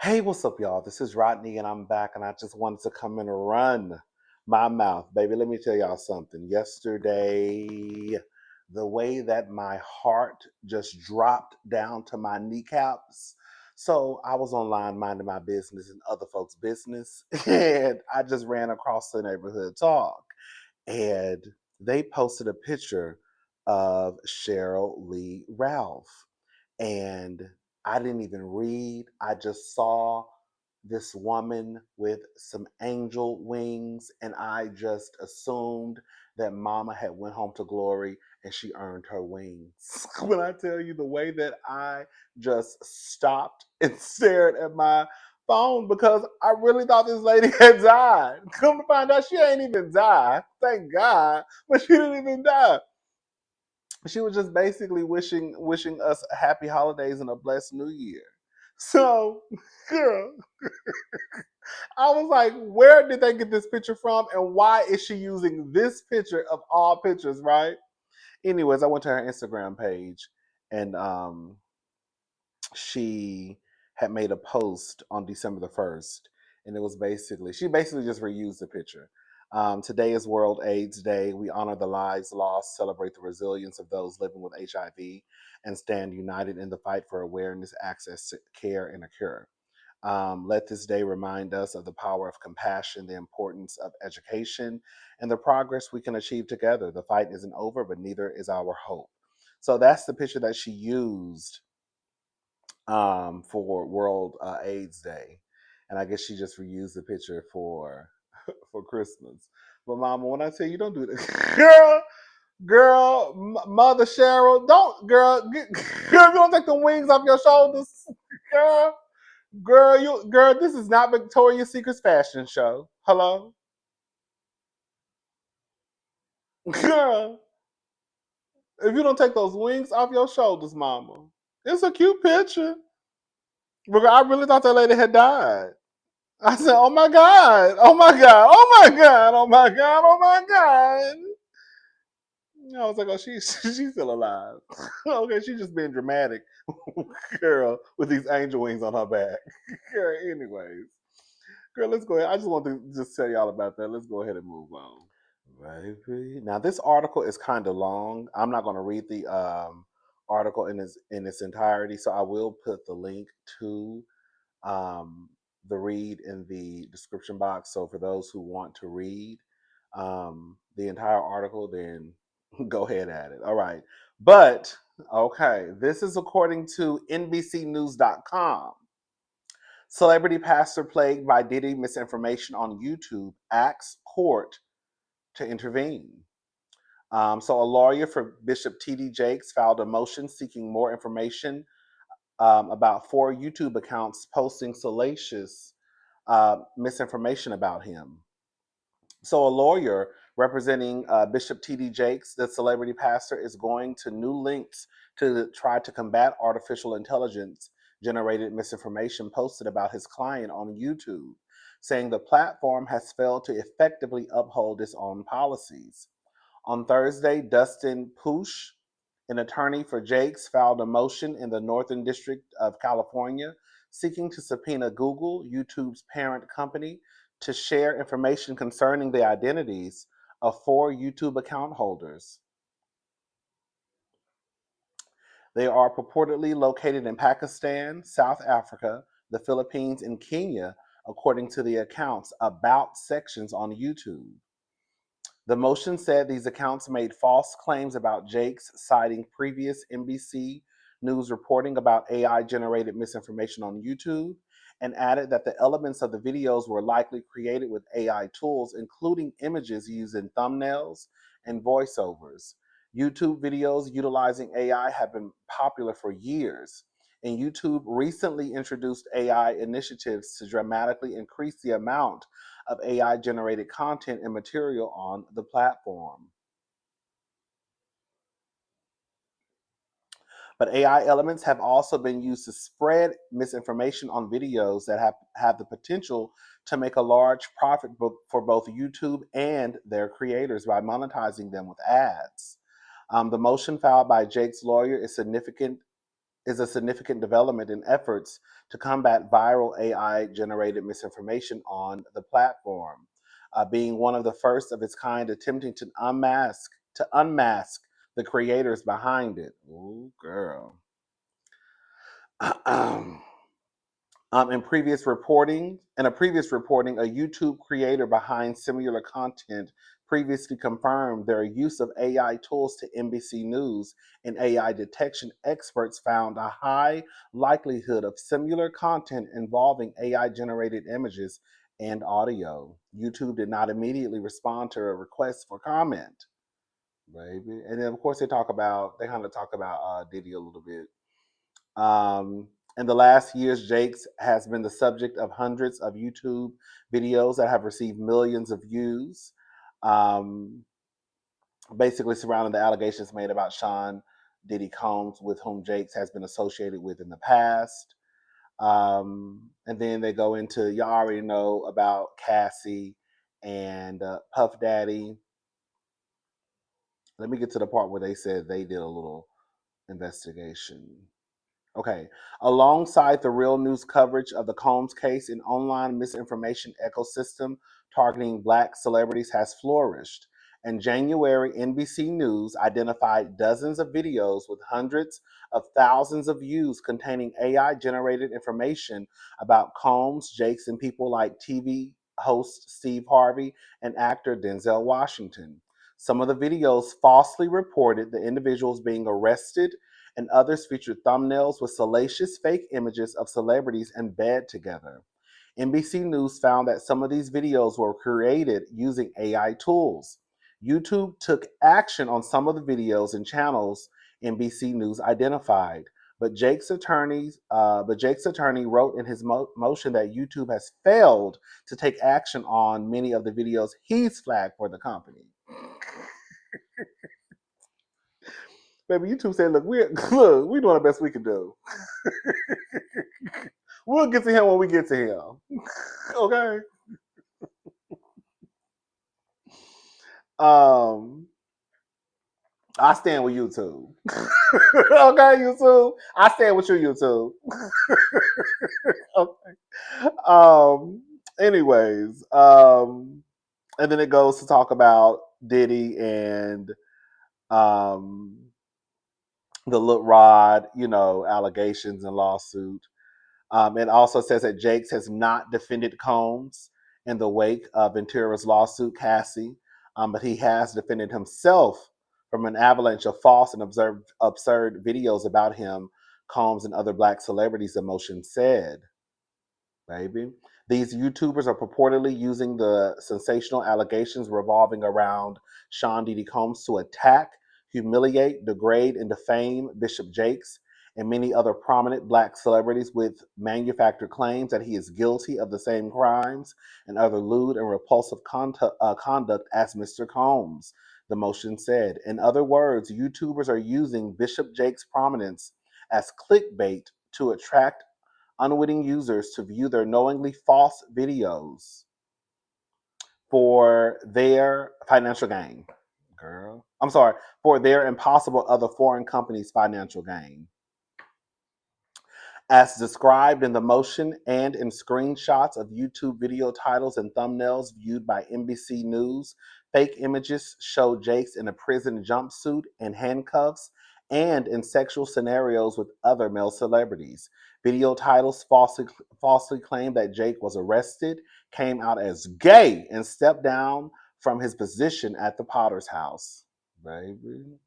Hey, what's up, y'all? This is Rodney, and I'm back, and I just wanted to come and run my mouth. Baby, let me tell y'all something. Yesterday, the way that my heart just dropped down to my kneecaps. So I was online minding my business and other folks' business, and I just ran across the neighborhood talk, and they posted a picture of Sheryl Lee Ralph. And I didn't even read. I just saw this woman with some angel wings, and I just assumed that mama had went home to glory and she earned her wings. When I tell you the way that I just stopped and stared at my phone because I really thought this lady had died. Come to find out she ain't even died. Thank God. But she didn't even die. She was just basically wishing us happy holidays and a blessed new year. So, girl, I was like, where did they get this picture from, and why is she using this picture of all pictures, right? Anyways, I went to her Instagram page, and she had made a post on December the 1st, and it was she basically just reused the picture. Today is World AIDS Day. We honor the lives lost, celebrate the resilience of those living with HIV, and stand united in the fight for awareness, access to care, and a cure. Let this day remind us of the power of compassion, the importance of education, and the progress we can achieve together. The fight isn't over, but neither is our hope. So that's the picture that she used for World AIDS Day, and I guess she just reused the picture for for Christmas. But Mama, when I tell you, don't do that, Mother Cheryl, don't, girl, you don't take the wings off your shoulders, girl, girl. This is not Victoria's Secret's fashion show. Hello, girl. If you don't take those wings off your shoulders, Mama, it's a cute picture. But I really thought that lady had died. I said, "Oh my God! Oh my God! Oh my God! Oh my God! Oh my God!" I was like, "Oh, she's still alive." Okay, she's just being dramatic, girl, with these angel wings on her back. Girl, anyways, girl, let's go ahead. I just want to just tell y'all about that. Let's go ahead and move on. Baby. Now this article is kind of long. I'm not going to read the article in its entirety, so I will put the link to um, the read in the description box. So for those who want to read the entire article, then go ahead at it. All right. But, okay, this is according to NBCnews.com. Celebrity pastor plagued by Diddy misinformation on YouTube asks court to intervene. So a lawyer for Bishop T.D. Jakes filed a motion seeking more information about 4 YouTube accounts posting salacious misinformation about him. So, a lawyer representing Bishop T.D. Jakes, the celebrity pastor, is going to new links to try to combat artificial intelligence generated misinformation posted about his client on YouTube, saying the platform has failed to effectively uphold its own policies. On Thursday, Dustin Poosh, an attorney for Jakes, filed a motion in the Northern District of California seeking to subpoena Google, YouTube's parent company, to share information concerning the identities of 4 YouTube account holders. They are purportedly located in Pakistan, South Africa, the Philippines, and Kenya, according to the account's About sections on YouTube. The motion said these accounts made false claims about Jakes, citing previous NBC News reporting about AI generated misinformation on YouTube, and added that the elements of the videos were likely created with AI tools, including images used in thumbnails and voiceovers. YouTube videos utilizing AI have been popular for years, and YouTube recently introduced AI initiatives to dramatically increase the amount of AI generated content and material on the platform. But AI elements have also been used to spread misinformation on videos that have the potential to make a large profit for both YouTube and their creators by monetizing them with ads. The motion filed by Jake's lawyer is significant is a significant development in efforts to combat viral AI-generated misinformation on the platform, being one of the first of its kind attempting to unmask the creators behind it. Ooh, girl. In a previous reporting, a YouTube creator behind similar content previously confirmed their use of AI tools to NBC News, and AI detection experts found a high likelihood of similar content involving AI-generated images and audio. YouTube did not immediately respond to a request for comment, baby. And then, of course, they kind of talk about Diddy a little bit. In the last years, Jakes has been the subject of hundreds of YouTube videos that have received millions of views, um, basically surrounding the allegations made about Sean Diddy Combs, with whom Jakes has been associated with in the past. And then they go into, y'all already know about Cassie and Puff Daddy. Let me get to the part where they said they did a little investigation. Okay. Alongside the real news coverage of the Combs case, an online misinformation ecosystem targeting Black celebrities has flourished. In January, NBC News identified dozens of videos with hundreds of thousands of views containing AI generated information about Combs, Jakes, and people like TV host Steve Harvey and actor Denzel Washington. Some of the videos falsely reported the individuals being arrested, and others featured thumbnails with salacious fake images of celebrities in bed together. NBC News found that some of these videos were created using AI tools. YouTube took action on some of the videos and channels NBC News identified, but Jake's attorney wrote in his motion that YouTube has failed to take action on many of the videos he's flagged for the company. Baby, YouTube said, "Look, we're doing the best we can do. We'll get to him when we get to him." Okay. Um, I stand with YouTube. Okay, YouTube. I stand with you, YouTube. Okay. Anyways, and then it goes to talk about Diddy and um the Lil Rod, allegations and lawsuit. It also says that Jakes has not defended Combs in the wake of Ventura's lawsuit, Cassie, but he has defended himself from an avalanche of false and absurd videos about him, Combs, and other Black celebrities, the motion said. Baby. These YouTubers are purportedly using the sensational allegations revolving around Sean Diddy Combs to attack, humiliate, degrade, and defame Bishop Jakes and many other prominent Black celebrities with manufactured claims that he is guilty of the same crimes and other lewd and repulsive conduct as Mr. Combs, the motion said. In other words, YouTubers are using Bishop Jakes' prominence as clickbait to attract unwitting users to view their knowingly false videos for their financial gain. Girl. I'm sorry, for their impossible other foreign companies' financial gain. As described in the motion and in screenshots of YouTube video titles and thumbnails viewed by NBC News, fake images show Jakes in a prison jumpsuit and handcuffs and in sexual scenarios with other male celebrities. Video titles falsely claim that Jake was arrested, came out as gay, and stepped down from his position at the Potter's house. Baby.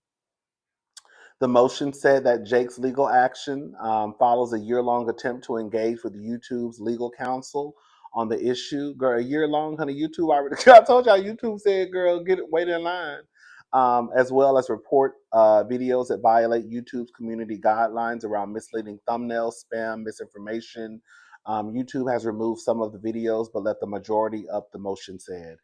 The motion said that Jake's legal action follows a year-long attempt to engage with YouTube's legal counsel on the issue. Girl, a year long, honey. YouTube already. I told y'all. YouTube said, "Girl, wait in line," as well as report videos that violate YouTube's community guidelines around misleading thumbnails, spam, misinformation. YouTube has removed some of the videos, but left the majority up. The motion said,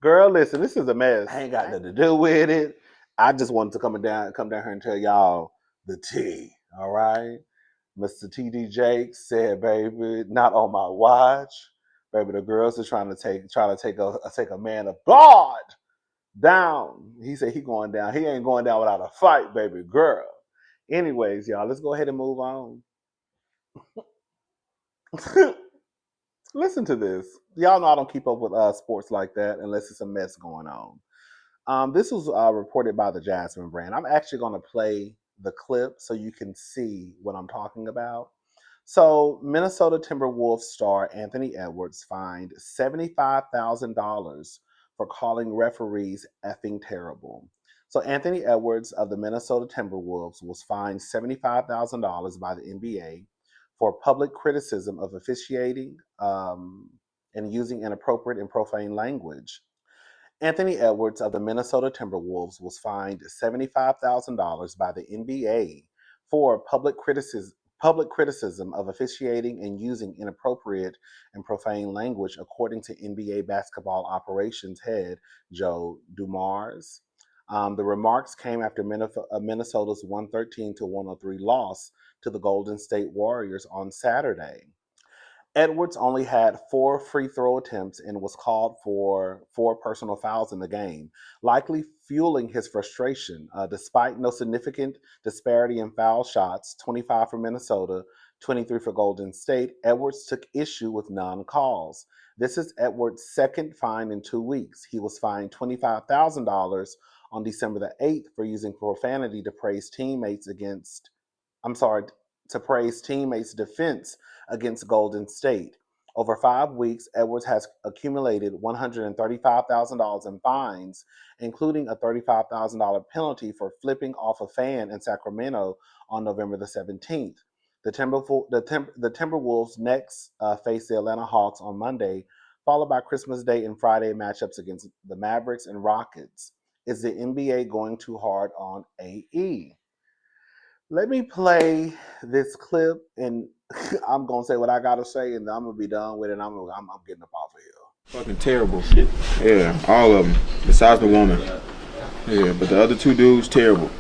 "Girl, listen, this is a mess. I ain't got nothing to do with it. I just wanted to come down here and tell y'all the tea. All right." Mr. TD Jakes said, "Baby, not on my watch. Baby, the girls are trying to take a man of God down." He said he going down. He ain't going down without a fight, baby girl. Anyways, y'all, let's go ahead and move on. Listen to this. Y'all know I don't keep up with sports like that unless it's a mess going on. This was reported by the Jasmine brand. I'm actually going to play the clip so you can see what I'm talking about. So, Minnesota Timberwolves star Anthony Edwards fined $75,000 for calling referees effing terrible. So, Anthony Edwards of the Minnesota Timberwolves was fined $75,000 by the NBA for public criticism of officiating and using inappropriate and profane language. Anthony Edwards of the Minnesota Timberwolves was fined $75,000 by the NBA for public criticism of officiating and using inappropriate and profane language, according to NBA basketball operations head Joe Dumars. The remarks came after Minnesota's 113-103 loss to the Golden State Warriors on Saturday. Edwards only had 4 free throw attempts and was called for 4 personal fouls in the game, likely fueling his frustration. Despite no significant disparity in foul shots, 25 for Minnesota, 23 for Golden State, Edwards took issue with non-calls. This is Edwards' second fine in 2 weeks. He was fined $25,000 on December the 8th for using profanity to praise teammates' defense against Golden State. Over 5 weeks, Edwards has accumulated $135,000 in fines, including a $35,000 penalty for flipping off a fan in Sacramento on November the 17th. The Timberwolves next face the Atlanta Hawks on Monday, followed by Christmas Day and Friday matchups against the Mavericks and Rockets. Is the NBA going too hard on AE? Let me play this clip, and I'm gonna say what I gotta say, and I'm gonna be done with it. And I'm getting up off of here. Fucking terrible. Yeah, all of them. Besides the woman. Yeah, but the other 2 dudes, terrible.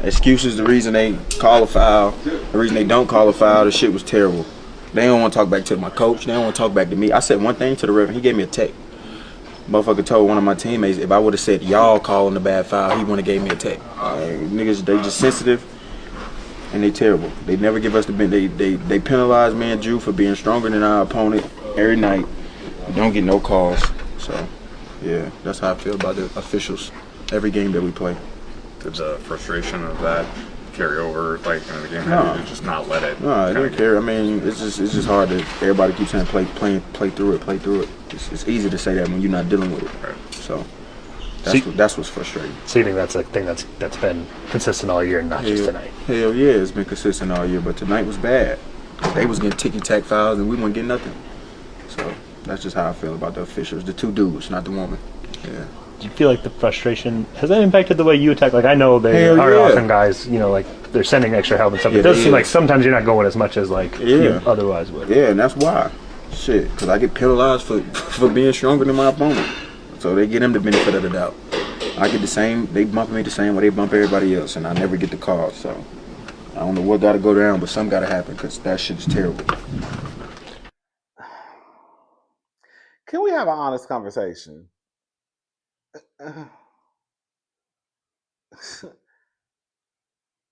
Excuses, the reason they call a foul, the reason they don't call a foul, the shit was terrible. They don't want to talk back to my coach. They don't want to talk back to me. I said one thing to the ref, and he gave me a tech. Motherfucker told one of my teammates, if I would have said y'all calling the bad foul, he wouldn't have gave me a tech. Niggas, they just sensitive. And they terrible. They never give us the benefit. They penalize me and Drew for being stronger than our opponent every night. We don't get no calls. So, yeah, that's how I feel about the officials every game that we play. Did the frustration of that carry over, like, in the game? No. Did you just not let it? No, I didn't care. I mean, it's just hard that everybody keeps saying play through it. It's easy to say that when you're not dealing with it. Right. So. That's what's frustrating. So you think that's a thing that's been consistent all year, not just tonight? Hell yeah, it's been consistent all year, but tonight was bad. They was getting ticky-tack fouls and we weren't getting nothing. So that's just how I feel about the officials. The 2 dudes, not the woman. Yeah. Do you feel like the frustration, has that impacted the way you attack? Like, I know they are often guys, like, they're sending extra help and stuff. It does seem like sometimes you're not going as much as, like, you otherwise would. Yeah, and that's why. Shit, because I get penalized for being stronger than my opponent. So they get them the benefit of the doubt. I get the same, they bump me the same way they bump everybody else, and I never get the call. So I don't know what got to go down, but something got to happen because that shit is terrible. Can we have an honest conversation?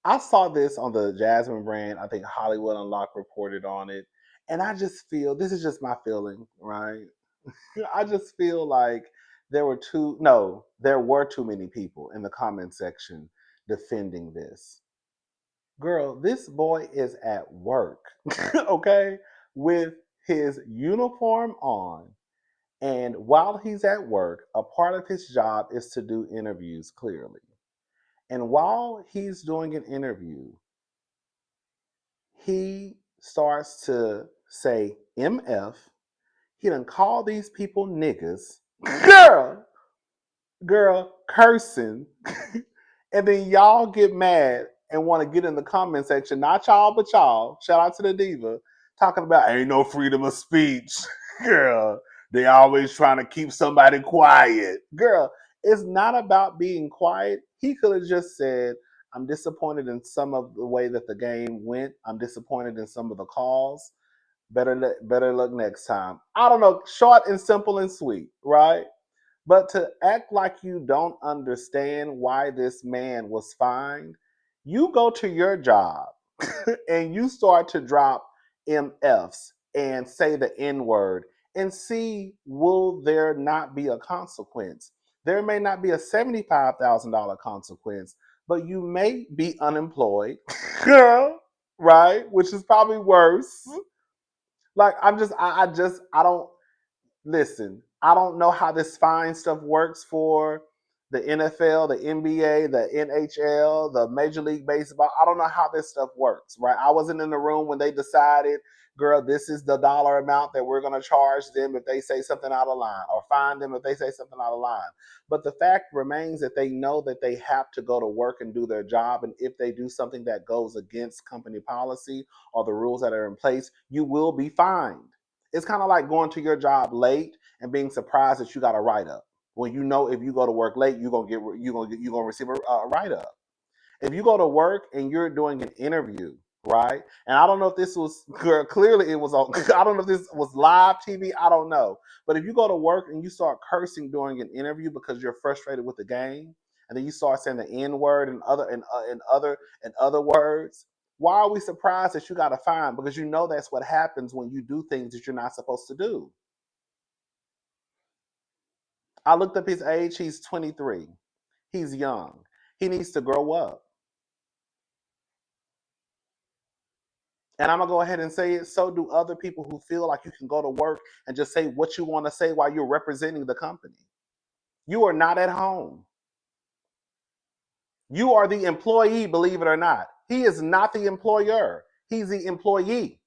I saw this on the Jasmine brand. I think Hollywood Unlocked reported on it. And I just feel, this is just my feeling, right? I just feel like there were too many people in the comment section defending this. Girl, this boy is at work, okay, with his uniform on. And while he's at work, a part of his job is to do interviews, clearly. And while he's doing an interview, he starts to say MF. He done call these people niggas. Girl, cursing. And then y'all get mad and want to get in the comment section. Not y'all, but y'all. Shout out to the diva. Talking about ain't no freedom of speech. Girl, they always trying to keep somebody quiet. Girl, it's not about being quiet. He could have just said, I'm disappointed in some of the way that the game went. I'm disappointed in some of the calls. Better luck next time. I don't know, short and simple and sweet, right? But to act like you don't understand why this man was fined, You go to your job and you start to drop MFs and say the N word and see, will there not be a consequence? There may not be a $75,000 consequence, but you may be unemployed, right? Which is probably worse. Like, I don't, listen, I don't know how this fine stuff works for the NFL, the NBA, the NHL, the Major League Baseball. I don't know how this stuff works, right? I wasn't in the room when they decided, girl, this is the dollar amount that we're going to charge them if they say something out of line, or fine them if they say something out of line. But the fact remains that they know that they have to go to work and do their job. And if they do something that goes against company policy or the rules that are in place, you will be fined. It's kind of like going to your job late and being surprised that you got a write up. When you know if you go to work late, you're gonna receive a write up. If you go to work and you're doing an interview, right? And I don't know if this was clearly it was on. I don't know if this was live TV. I don't know. But if you go to work and you start cursing during an interview because you're frustrated with the game, and then you start saying the N word and other words, why are we surprised that you got a fine? Because you know that's what happens when you do things that you're not supposed to do. I looked up his age. He's 23. He's young. He needs to grow up. And I'm going to go ahead and say it. So do other people who feel like you can go to work and just say what you want to say while you're representing the company. You are not at home. You are the employee, believe it or not. He is not the employer. He's the employee.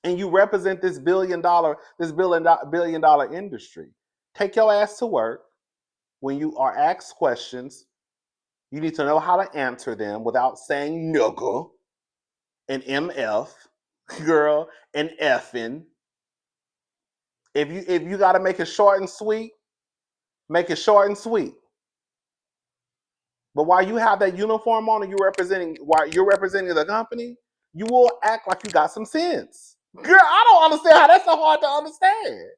And you represent this billion dollar industry. Take your ass to work. When you are asked questions, you need to know how to answer them without saying nigga and MF, girl, and effing. If you got to make it short and sweet, make it short and sweet. But while you have that uniform on and while you're representing the company, you will act like you got some sense. Girl, I don't understand how that's so hard to understand.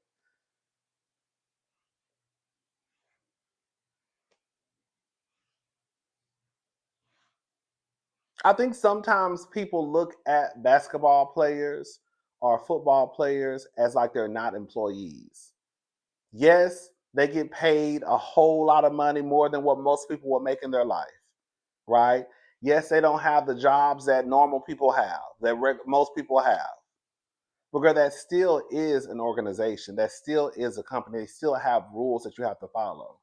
I think sometimes people look at basketball players or football players as like they're not employees. Yes, they get paid a whole lot of money, more than what most people will make in their life, right? Yes, they don't have the jobs that normal people have, that most people have. Because that still is an organization, that still is a company, they still have rules that you have to follow.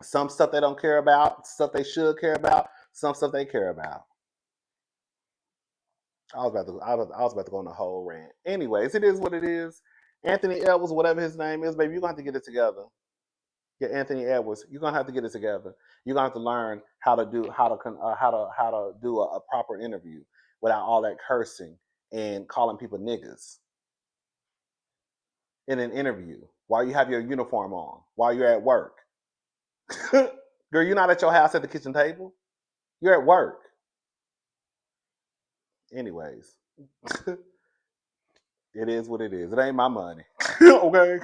Some stuff they don't care about, stuff they should care about, some stuff they care about. I was about to go on a whole rant. Anyways, it is what it is. Anthony Edwards, whatever his name is, baby, you're gonna have to get it together. Yeah, Anthony Edwards, you're gonna have to get it together. You're gonna have to learn how to do a proper interview without all that cursing and calling people niggas in an interview while you have your uniform on, while you're at work. Girl, you're not at your house at the kitchen table. You're at work. Anyways, it is what it is. It ain't my money. Okay.